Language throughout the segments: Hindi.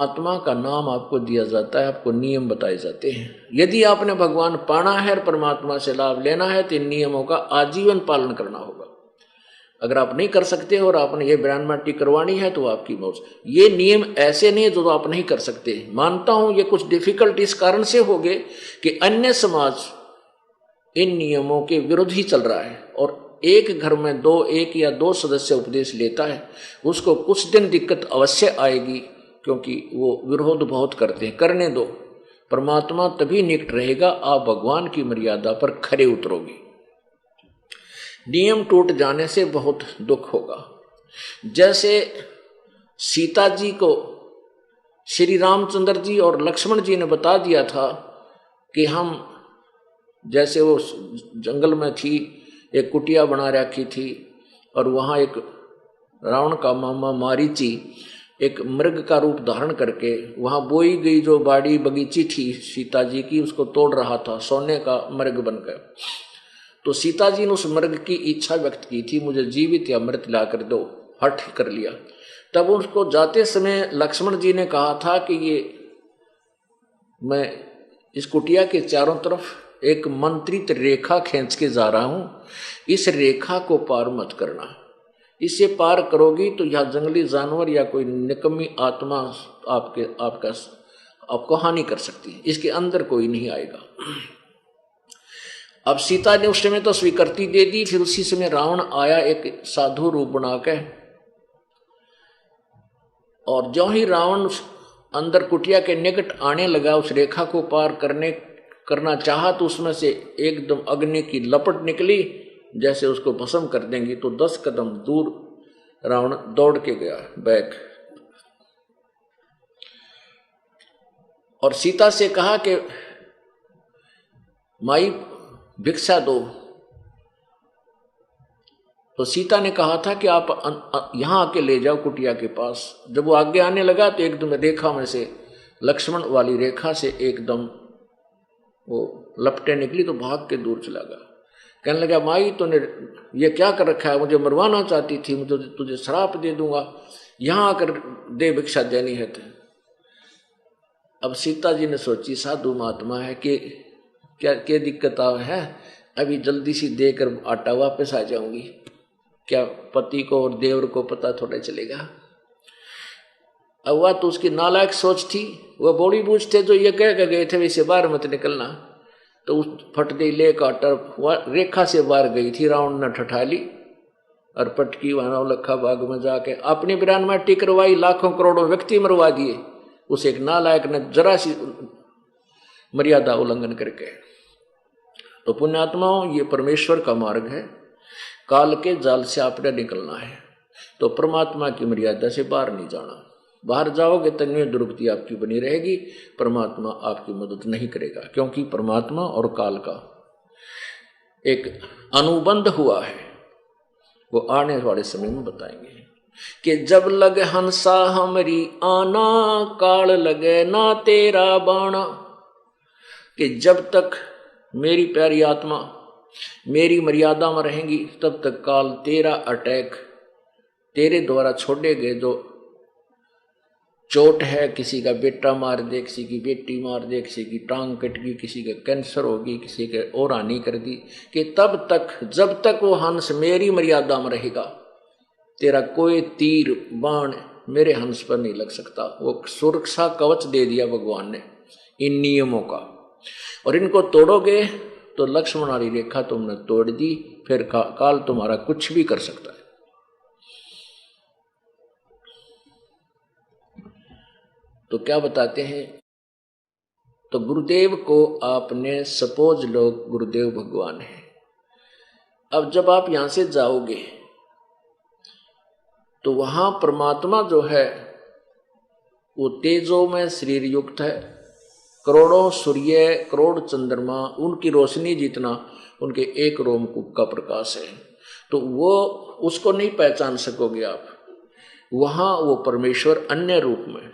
आत्मा का नाम आपको दिया जाता है, आपको नियम बताए जाते हैं। यदि आपने भगवान पाना है और परमात्मा से लाभ लेना है तो इन नियमों का आजीवन पालन करना होगा। अगर आप नहीं कर सकते और आपने ये ब्राह्मणी करवानी है तो आपकी मौज। ये नियम ऐसे नहीं जो आप नहीं कर सकते। मानता हूं ये कुछ डिफिकल्ट इस कारण से हो गए कि अन्य समाज इन नियमों के विरुद्ध ही चल रहा है, और एक घर में एक या दो सदस्य उपदेश लेता है, उसको कुछ दिन दिक्कत अवश्य आएगी, क्योंकि वो विरोध बहुत करते हैं। करने दो, परमात्मा तभी निकट रहेगा आप भगवान की मर्यादा पर खरे उतरोगे। नियम टूट जाने से बहुत दुख होगा। जैसे सीता जी को श्री रामचंद्र जी और लक्ष्मण जी ने बता दिया था कि हम, जैसे वो जंगल में थी, एक कुटिया बना रखी थी, और वहाँ एक रावण का मामा मारीची एक मृग का रूप धारण करके वहाँ बोई गई जो बाड़ी बगीची थी सीता जी की, उसको तोड़ रहा था, सोने का मृग बनकर। तो सीता जी ने उस मृग की इच्छा व्यक्त की थी, मुझे जीवित या मृत ला कर दो, हठ कर लिया। तब उसको जाते समय लक्ष्मण जी ने कहा था कि ये मैं इस कुटिया के चारों तरफ एक मंत्रित रेखा खींच के जा रहा हूं, इस रेखा को पार मत करना। इसे पार करोगी तो यह जंगली जानवर या कोई निकम्मी आत्मा आपको हानि कर सकती है, इसके अंदर कोई नहीं आएगा। अब सीता ने उस समय तो स्वीकृति दे दी। फिर उसी समय रावण आया एक साधु रूप बना के, और जो ही रावण अंदर कुटिया के निकट आने लगा, उस रेखा को पार करना चाहा, तो उसमें से एकदम अग्नि की लपट निकली, जैसे उसको भस्म कर देंगी। तो 10 कदम दूर रावण दौड़ के गया बैक, और सीता से कहा कि माई भिक्षा दो। तो सीता ने कहा था कि आप यहां आके ले जाओ कुटिया के पास। जब वो आगे आने लगा तो एकदम रेखा में से, लक्ष्मण वाली रेखा से एकदम वो लपटें निकली, तो भाग के दूर चला गया। कहने लगा, माई तूने ये क्या कर रखा है, मुझे मरवाना चाहती थी, मुझे तुझे श्राप दे दूंगा, यहां आकर दे भिक्षा देनी है तो। अब सीता जी ने सोची साधु महात्मा है कि क्या दिक्कत है, अभी जल्दी सी देकर आटा वापस आ जाऊंगी, क्या पति को और देवर को पता थोड़ा चलेगा। अब वह तो उसकी नालायक सोच थी, वह बड़ी बूझ थे जो ये कह गए थे वैसे बाहर मत निकलना। तो उस फट दे ले काटर रेखा से बाहर गई थी, रावण ने ठठा ली और पटकी वहां लखा बाग में जाके अपनी बिरानमाटी करवाई, लाखों करोड़ों व्यक्ति मरवा दिए उस एक नालायक ने जरा सी मर्यादा उल्लंघन करके। तो पुण्यात्माओं, ये परमेश्वर का मार्ग है, काल के जाल से आपने निकलना है। तो परमात्मा की मर्यादा से बाहर नहीं जाना, बाहर जाओगे तन्वी दुर्गति आपकी बनी रहेगी, परमात्मा आपकी मदद नहीं करेगा, क्योंकि परमात्मा और काल का एक अनुबंध हुआ है। वो आने वाले समय में बताएंगे कि जब लगे हंसा हमरी आना, काल लगे ना तेरा बाणा। कि जब तक मेरी प्यारी आत्मा मेरी मर्यादा में रहेंगी, तब तक काल तेरा अटैक, तेरे द्वारा छोड़े गए जो चोट है, किसी का बेटा मार दे, किसी की बेटी मार दे, किसी की टांग कट गई, किसी का कैंसर होगी, किसी के और हानि कर दी, कि तब तक जब तक वो हंस मेरी मर्यादा में रहेगा, तेरा कोई तीर बाण मेरे हंस पर नहीं लग सकता। वो सुरक्षा कवच दे दिया भगवान ने इन नियमों का, और इनको तोड़ोगे तो लक्ष्मण वाली रेखा तुमने तोड़ दी, फिर काल तुम्हारा कुछ भी कर सकता है। तो क्या बताते हैं, तो गुरुदेव को आपने सपोज लो गुरुदेव भगवान है। अब जब आप यहां से जाओगे तो वहां परमात्मा जो है वो तेजो में शरीर युक्त है, करोड़ों सूर्य करोड़ चंद्रमा उनकी रोशनी जितना उनके एक रोमकूप का प्रकाश है। तो वो उसको नहीं पहचान सकोगे आप। वहां वो परमेश्वर अन्य रूप में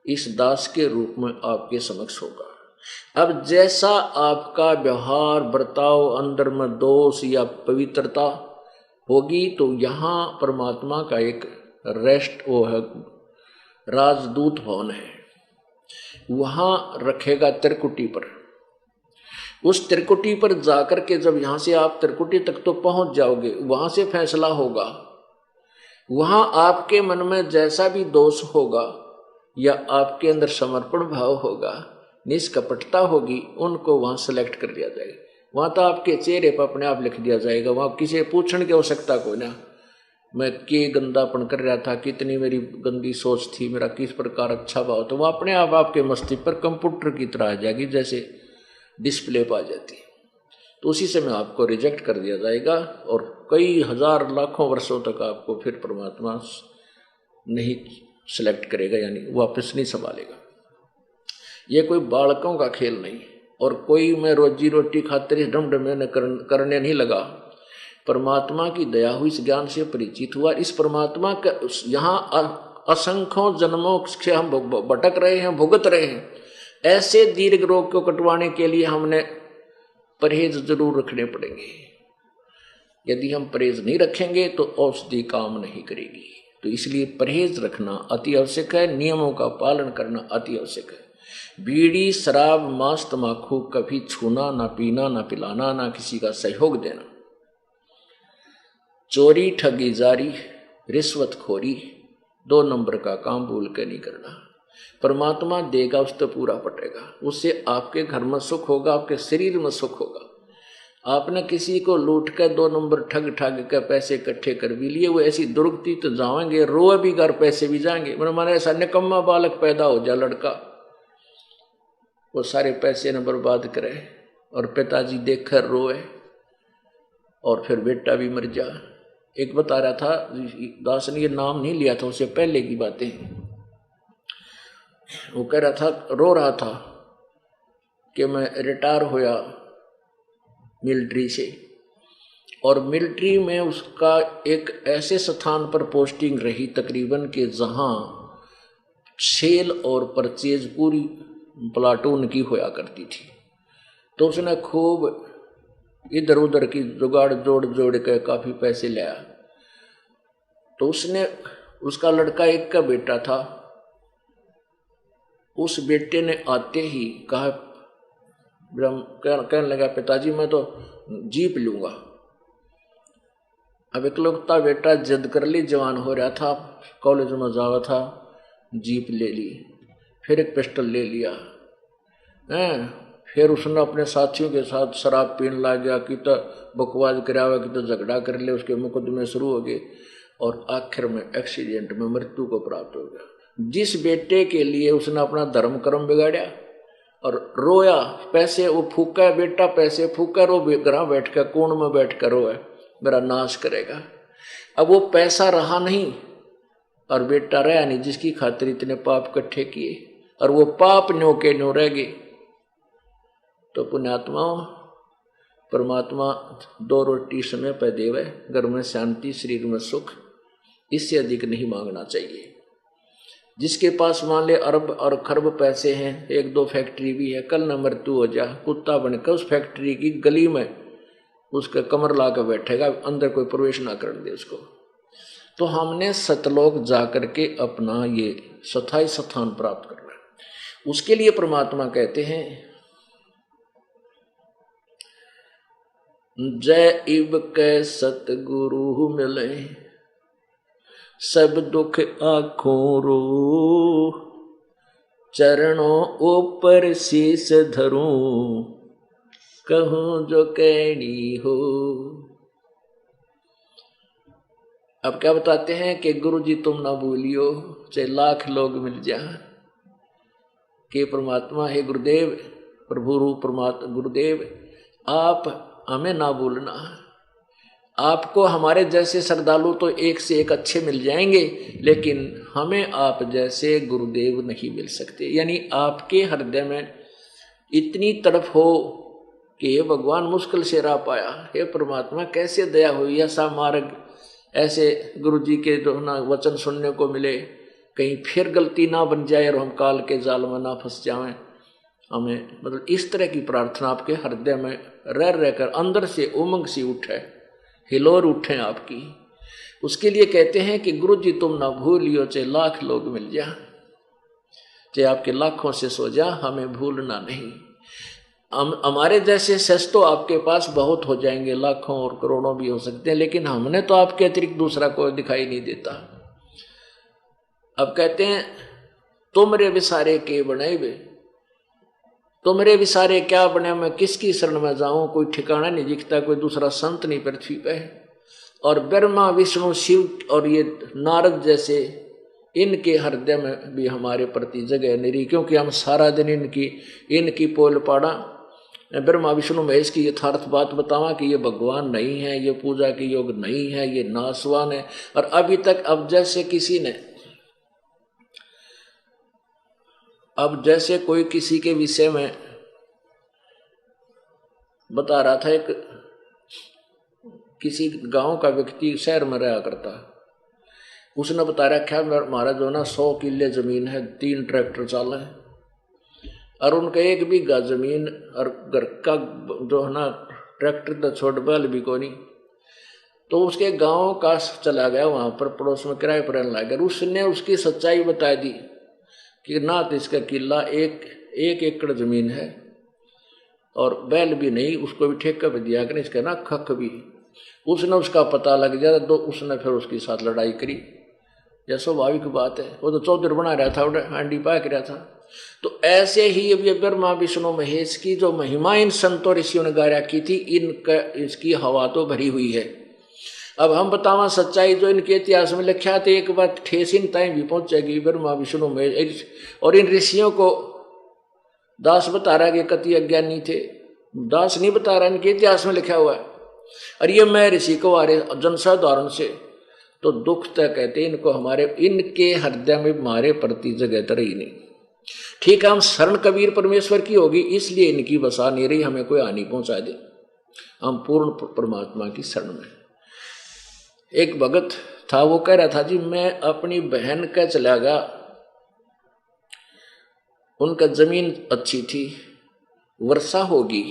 इस दास के रूप में आपके समक्ष होगा। अब जैसा आपका व्यवहार बर्ताव अंदर में दोष या पवित्रता होगी, तो यहाँ परमात्मा का एक रेस्ट वो है राजदूत भवन है, वहां रखेगा त्रिकुटी पर। उस त्रिकुटी पर जाकर के जब यहां से आप त्रिकुटी तक तो पहुंच जाओगे, वहां से फैसला होगा। वहां आपके मन में जैसा भी दोष होगा या आपके अंदर समर्पण भाव होगा, निष्कपटता होगी, उनको वहां सेलेक्ट कर दिया जाएगा। वहां तो आपके चेहरे पर अपने आप लिख दिया जाएगा। वहां किसी पूछने की आवश्यकता कोई ना, मैं के गंदापन कर रहा था, कितनी मेरी गंदी सोच थी, मेरा किस प्रकार अच्छा भाव, तो वह अपने आप आपके मस्तिष्क पर कंप्यूटर की तरह आ जाएगी, जैसे डिस्प्ले पर आ जाती है। तो उसी समय आपको रिजेक्ट कर दिया जाएगा और कई हजार लाखों वर्षों तक आपको फिर परमात्मा नहीं सिलेक्ट करेगा, यानी वापस नहीं संभालेगा। ये कोई बालकों का खेल नहीं, और कोई मैं रोजी रोटी खातिर इस ढम ढमे करने नहीं लगा। परमात्मा की दया हुई, इस ज्ञान से परिचित हुआ। इस परमात्मा का यहाँ असंख्यों जन्मों से हम भटक रहे हैं, भुगत रहे हैं। ऐसे दीर्घ रोग को कटवाने के लिए हमने परहेज जरूर रखने पड़ेंगे। यदि हम परहेज नहीं रखेंगे तो औषधि काम नहीं करेगी। तो इसलिए परहेज रखना अति आवश्यक है, नियमों का पालन करना अति आवश्यक है। बीड़ी, शराब, मांस, तमाकू कभी छूना, ना पीना, ना पिलाना, ना किसी का सहयोग देना। चोरी, ठगी, जारी, रिश्वतखोरी, 2 नंबर का काम भूल के नहीं करना। परमात्मा देगा, उस तो पूरा पटेगा। उससे आपके घर में सुख होगा, आपके शरीर में सुख होगा। आपने किसी को लूट कर 2 नंबर ठग ठग कर पैसे इकट्ठे कर भी लिए, वो ऐसी दुर्गति तो जाएंगे, रोए भी घर, पैसे भी जाएंगे। मैंने ऐसा निकम्मा बालक पैदा हो जाए लड़का, वो सारे पैसे न बर्बाद करे और पिताजी देख कर रोए और फिर बेटा भी मर जा। एक बता रहा था दास ने, ये नाम नहीं लिया था, उससे पहले की बातें। वो कह रहा था, रो रहा था कि मैं रिटायर होया मिलिट्री से, और मिलिट्री में उसका एक ऐसे स्थान पर पोस्टिंग रही तकरीबन कि जहां सेल और परचेज पूरी प्लाटून की होया करती थी। तो उसने खूब इधर उधर की जुगाड़ जोड़ जोड़ के काफी पैसे लाया। तो उसने, उसका लड़का एक का बेटा था, उस बेटे ने आते ही कहा, कहने लगा पिताजी मैं तो जीप लूंगा। अब इकलौता बेटा जिद कर ली, जवान हो रहा था, कॉलेज में जावा था, जीप ले ली, फिर एक पिस्टल ले लिया फिर उसने अपने साथियों के साथ शराब पीने लग गया, कि तो बकवास करावा, कि तो झगड़ा कर ले, उसके मुकदमे शुरू हो गए और आखिर में एक्सीडेंट में मृत्यु को प्राप्त हो गया। जिस बेटे के लिए उसने अपना धर्म कर्म बिगाड़ा और रोया, पैसे वो फूका, बेटा पैसे फूका, रो घर बैठ कर कोण में बैठ कर रोए, मेरा नाश करेगा। अब वो पैसा रहा नहीं और बेटा रहा नहीं, जिसकी खातिर इतने पाप इकट्ठे किए, और वो पाप न्यो के न्यो रह गए। तो पुण्यात्माओं, परमात्मा 2 रोटी समय पर देवे, घर में शांति, शरीर में सुख, इससे अधिक नहीं मांगना चाहिए। जिसके पास मान ले अरब और खरब पैसे हैं, 1-2 फैक्ट्री भी है, कल न मृत्यु हो जा, कुत्ता बनकर उस फैक्ट्री की गली में उसका कमर ला कर बैठेगा, अंदर कोई प्रवेश ना कर दे उसको। तो हमने सतलोक जाकर के अपना ये स्थायी स्थान प्राप्त करना है। उसके लिए परमात्मा कहते हैं, जय इब के सतगुरु मिले, सब दुख आँखों रो, चरणों ऊपर शीस धरूं, कहूं जो कहनी हो। अब क्या बताते हैं कि गुरु जी तुम ना भूलियो, चाहे लाख लोग मिल जाए, कि परमात्मा है गुरुदेव, प्रभु रूप परमात्मा गुरुदेव, आप हमें ना भूलना। आपको हमारे जैसे श्रद्धालु तो एक से एक अच्छे मिल जाएंगे, लेकिन हमें आप जैसे गुरुदेव नहीं मिल सकते। यानी आपके हृदय में इतनी तड़प हो कि ये भगवान मुश्किल से रह पाया, हे परमात्मा कैसे दया हुई, ऐसा मार्ग, ऐसे गुरु जी के जो ना वचन सुनने को मिले, कहीं फिर गलती ना बन जाए और हम काल के जाल में ना फंस जाएं। हमें मतलब इस तरह की प्रार्थना आपके हृदय में रह रहकर अंदर से उमंग सी उठे, हिलोर उठे आपकी। उसके लिए कहते हैं कि गुरु जी तुम ना भूलियो, चाहे लाख लोग मिल जाए। चाहे आपके लाखों से सो जा, हमें भूलना नहीं। हमारे जैसे सच तो आपके पास बहुत हो जाएंगे, लाखों और करोड़ों भी हो सकते हैं, लेकिन हमने तो आपके अतिरिक्त दूसरा कोई दिखाई नहीं देता। अब कहते हैं तुमरे विसारे के बने वे, तुमरे विसारे क्या बने, मैं किसकी शरण में जाऊं, कोई ठिकाना नहीं दिखता, कोई दूसरा संत नहीं पृथ्वी पे। और ब्रह्मा विष्णु शिव और ये नारद जैसे इनके हृदय में भी हमारे प्रति जगह नहीं रही, क्योंकि हम सारा दिन इनकी पोल पाड़ा ब्रह्मा विष्णु महेश की यथार्थ बात बतावा कि ये भगवान नहीं है, ये पूजा के योग नहीं है, ये नासवान है। और अभी तक अब जैसे कोई किसी के विषय में बता रहा था, एक किसी गांव का व्यक्ति शहर में रहा करता, उसने बता रखा हमारा जो ना 100 किले जमीन है, 3 ट्रैक्टर चाले हैं, और उनका 1 बीघा जमीन और घर का जो है ना ट्रैक्टर तो छोड़ बैल भी को नहीं। तो उसके गांव का चला गया, वहां पर पड़ोस में किराए पर रहने लगा। उसने उसकी सच्चाई बता दी कि ना तो इसका किला 1 एकड़ जमीन है और बैल भी नहीं, उसको भी ठेका पे दिया कि इसका ना खख भी। उसने उसका पता लग गया तो उसने फिर उसके साथ लड़ाई करी। यह स्वाभाविक बात है, वो तो चौधर बना रहा था, हांडी पाक रहा था। तो ऐसे ही अब ये ब्रह्मा विष्णु महेश की जो महिमा इन संतों ऋषियों ने गाया की थी, इसकी हवा तो भरी हुई है। अब हम बतावा सच्चाई जो इनके इतिहास में लिखा तो एक बात ठेस इन टाइम भी पहुंचेगी। ब्रह्मा विष्णु महेश और इन ऋषियों को दास बता रहा है कि कति अज्ञानी थे, दास नहीं बता रहा, इनके इतिहास में लिखा हुआ है। और ये मैं ऋषि को आ रहे जनसाधारण से तो दुख तक कहते इनको, इनके हृदय में हमारे प्रति जगह तो रही नहीं। ठीक है, हम शरण कबीर परमेश्वर की होगी, इसलिए इनकी बसा नहीं रही, हमें कोई हानि पहुंचा दे, हम पूर्ण परमात्मा की शरण में। एक भगत था, वो कह रहा था जी मैं अपनी बहन का चला गया, उनका जमीन अच्छी थी, वर्षा होगी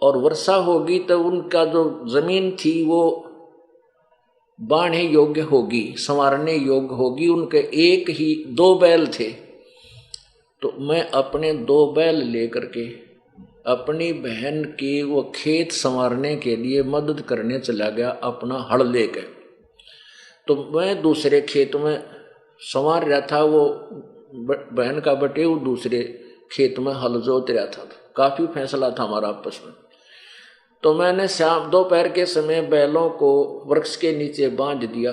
और वर्षा होगी तो उनका जो जमीन थी वो बाढ़े योग्य होगी, संवारने योग्य होगी। उनके 2 बैल थे, तो मैं अपने 2 बैल लेकर के अपनी बहन की वो खेत संवारने के लिए मदद करने चला गया अपना हल लेकर। तो मैं दूसरे खेत में संवार रहा था, वो बहन का बटे वो दूसरे खेत में हल जोत रहा था। काफी फैसला था हमारा आपस में। तो मैंने शाम दोपहर के समय बैलों को वृक्ष के नीचे बांध दिया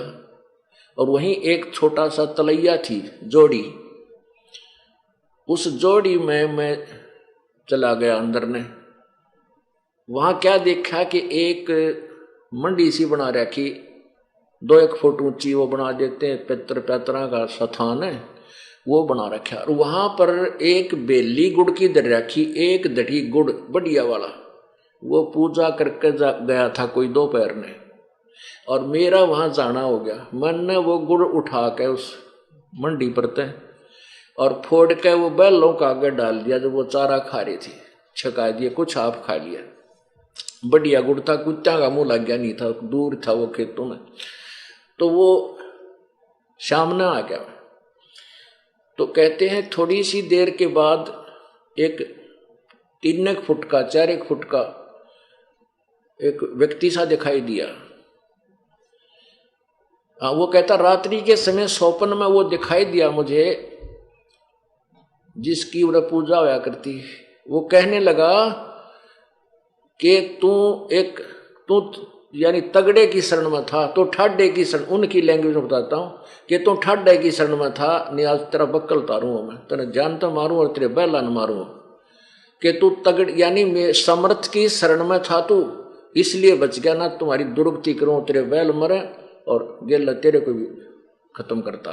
और वहीं एक छोटा सा तलैया थी जोड़ी, उस जोड़ी में मैं चला गया अंदर ने। वहां क्या देखा कि एक मंडी सी बना रखी, 2-1 फुट ऊंची, वो बना देते हैं पैतरा का स्थान है, वो बना रखा। और वहां पर एक बेली गुड़ की दर रखी, एक दढ़ी गुड़ बढ़िया वाला, वो पूजा करके गया था कोई दोपहर में, और मेरा वहां जाना हो गया। मैंने वो गुड़ उठा के उस मंडी पर तय और फोड़ के वो बैलों का आगे डाल दिया, जो वो चारा खा रही थी, छका दिए, कुछ आप खा लिया। बढ़िया गुड़ था, कुत्ता का मुंह लग गया नहीं था, दूर था वो खेतों में। तो वो सामने आ गया। तो कहते हैं थोड़ी सी देर के बाद एक 3 फुट का 4 फुट का एक व्यक्ति सा दिखाई दिया। वो कहता रात्रि के समय स्वप्न में वो दिखाई दिया मुझे, जिसकी उन्हें पूजा होया करती। वो कहने लगा कि तू यानी तगड़े की शरण में था, तो ठाडे की शरण, उनकी लैंग्वेज में बताता हूं कि तू ठाडे की शरण में था, नहीं आज तेरा बक्कल तारूंगा मैं, तेरे जान तो मारूं और तेरे बैला न मारूं, कि तू तगड़ यानी समर्थ की शरण में था तू, इसलिए बच गया, ना तुम्हारी दुर्गति करूं, तेरे बैल मरे और गेला तेरे को भी खत्म करता।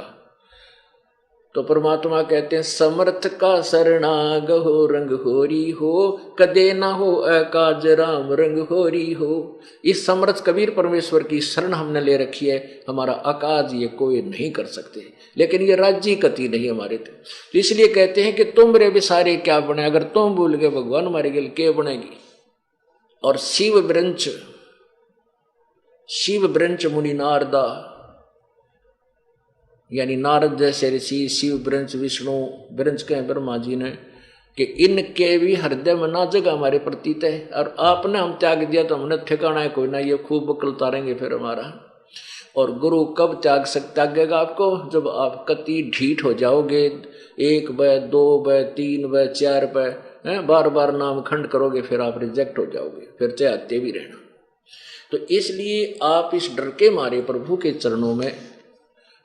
तो परमात्मा कहते हैं समर्थ का शरणाग हो रंग होरी हो, कदे ना हो अकाज राम रंग होरी हो। इस समर्थ कबीर परमेश्वर की शरण हमने ले रखी है, हमारा अकाज ये कोई नहीं कर सकते, लेकिन ये राज्य कति नहीं हमारे थे। तो इसलिए कहते हैं कि तुम रे बिसारे क्या बने, अगर तुम भूल गए भगवान मारे गेल के बनेगी। और शिव ब्रंच मुनि नारदा, यानी नारद जैसे ऋषि, शिव ब्रंश, विष्णु ब्रंश के ब्रह्मा जी ने, कि इनके भी हृदय में ना जगह हमारे प्रतीत है, और आपने हम त्याग दिया तो हमने ठिकाना है कोई ना, ये खूब बकल उतारेंगे फिर हमारा। और गुरु कब त्यागेगा आपको? जब आप कति ढीठ हो जाओगे, 1 बाय 2 बाय 3 बाय 4 बाय बार बार नाम खंड करोगे, फिर आप रिजेक्ट हो जाओगे, फिर चाहते भी रहना। तो इसलिए आप इस डर के मारे प्रभु के चरणों में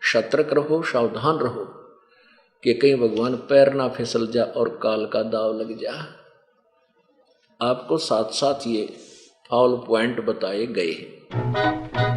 सतर्क रहो, सावधान रहो कि कहीं भगवान पैर ना फिसल जा और काल का दाव लग जा। आपको साथ साथ ये फाउल पॉइंट बताए गए हैं।